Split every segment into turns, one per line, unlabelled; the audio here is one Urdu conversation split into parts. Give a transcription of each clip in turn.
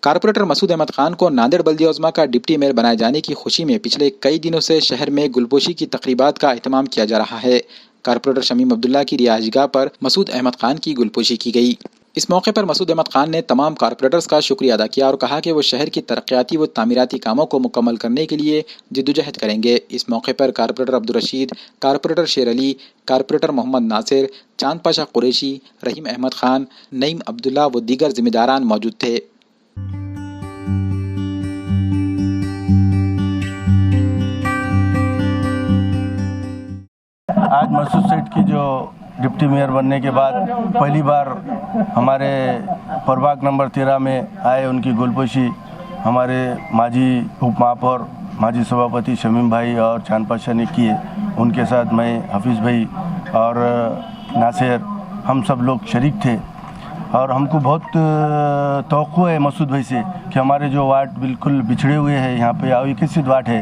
کارپوریٹر مسعود احمد خان کو ناندیڑ بلدیہ عظمیٰ کا ڈپٹی میئر بنائے جانے کی خوشی میں پچھلے کئی دنوں سے شہر میں گلپوشی کی تقریبات کا اہتمام کیا جا رہا ہے۔ کارپوریٹر شمیم عبداللہ کی رہائش گاہ پر مسعود احمد خان کی گلپوشی کی گئی۔ اس موقع پر مسعود احمد خان نے تمام کارپوریٹرز کا شکریہ ادا کیا اور کہا کہ وہ شہر کی ترقیاتی و تعمیراتی کاموں کو مکمل کرنے کے لیے جدوجہد کریں گے۔ اس موقع پر کارپوریٹر عبدالرشید، کارپوریٹر شیر علی، کارپوریٹر محمد ناصر، چاند پاشا قریشی، رحیم احمد خان، نعیم عبداللہ و دیگر ذمہ داران موجود تھے۔
آج مسعود سیٹ کی جو ڈپٹی میئر بننے کے بعد پہلی بار ہمارے پربھاگ نمبر 13 میں آئے، ان کی گلپوشی ہمارے ماجی اپ مہاپور ماجی سبھاپتی شمیم بھائی اور چاند پاشا نے کیے۔ ان کے ساتھ میں حفیظ بھائی اور ناصر ہم سب لوگ شریک تھے، اور ہم کو بہت توقع ہے مسعود بھائی سے کہ ہمارے جو وارڈ بالکل بچھڑے ہوئے ہیں، یہاں پہ اویکست وارڈ ہے،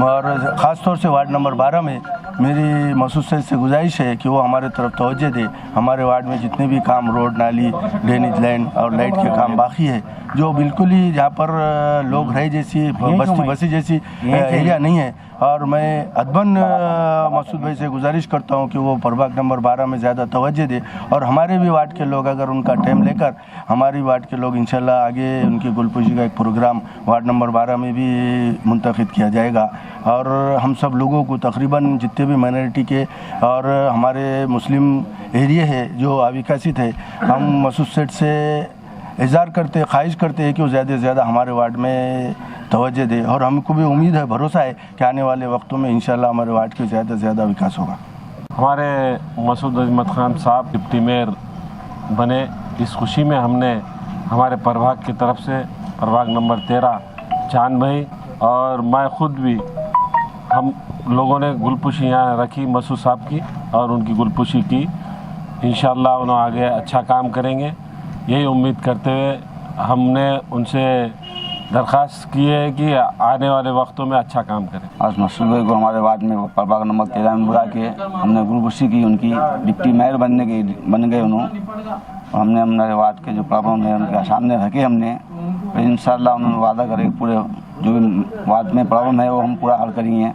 اور خاص طور سے وارڈ نمبر 12 میں میری مسعود صاحب سے گزارش ہے کہ وہ ہمارے طرف توجہ دے۔ ہمارے وارڈ میں جتنے بھی کام روڈ، نالی، ڈرینیج لائن اور لائٹ کے کام باقی ہے، جو بالکل ہی جہاں پر لوگ رہے جیسی بسی جیسی ایریا نہیں ہے، اور میں ادباً مسعود بھائی سے گزارش کرتا ہوں کہ وہ پربھاگ نمبر 12 میں زیادہ توجہ دے، اور ہمارے بھی وارڈ کے لوگ اگر ان کا ٹائم لے کر ہماری وارڈ کے لوگ انشاءاللہ آگے ان کی گلپوشی کا ایک پروگرام وارڈ نمبر 12 میں بھی منتخب کیا جائے گا، اور ہم سب لوگوں کو تقریباً جتنے بھی مائنورٹی کے اور ہمارے مسلم ایریا ہے جو اویکست ہے، ہم مسعود سیٹ سے اظہار کرتے، خواہش کرتے ہیں کہ وہ زیادہ سے زیادہ ہمارے وارڈ میں توجہ دے، اور ہم کو بھی امید ہے، بھروسہ ہے کہ آنے والے وقتوں میں انشاءاللہ ہمارے وارڈ کے زیادہ سے زیادہ وکاس ہوگا۔
ہمارے مسعود احمد خان صاحب ڈپٹی میئر بنے، اس خوشی میں ہم نے ہمارے پربھاگ کی طرف سے پربھاگ نمبر 13 چاند بھائی اور میں خود بھی ہم لوگوں نے گلپوشی یہاں رکھی مسعود صاحب کی، اور ان کی گلپوشی کی۔ انشاءاللہ انہوں آگے اچھا کام کریں گے، یہی امید کرتے ہوئے ہم نے ان سے درخواست کی ہے کہ آنے والے وقتوں میں اچھا کام کریں۔
آج مسعود بھائی کو ہمارے وارڈ میں پربھاگ نمبر 13 میں بلا کے ہم نے گلپوشی کی، ان کی ڈپٹی میئر بن گئے انہوں، اور ہم نے ہمارے وارڈ کے جو پرابلم ہے ان کے سامنے رکھے ہم نے، انشاءاللہ انہوں نے وعدہ کرے پورے جو بھی وارڈ میں پرابلم ہے وہ ہم پورا حل کریں گے۔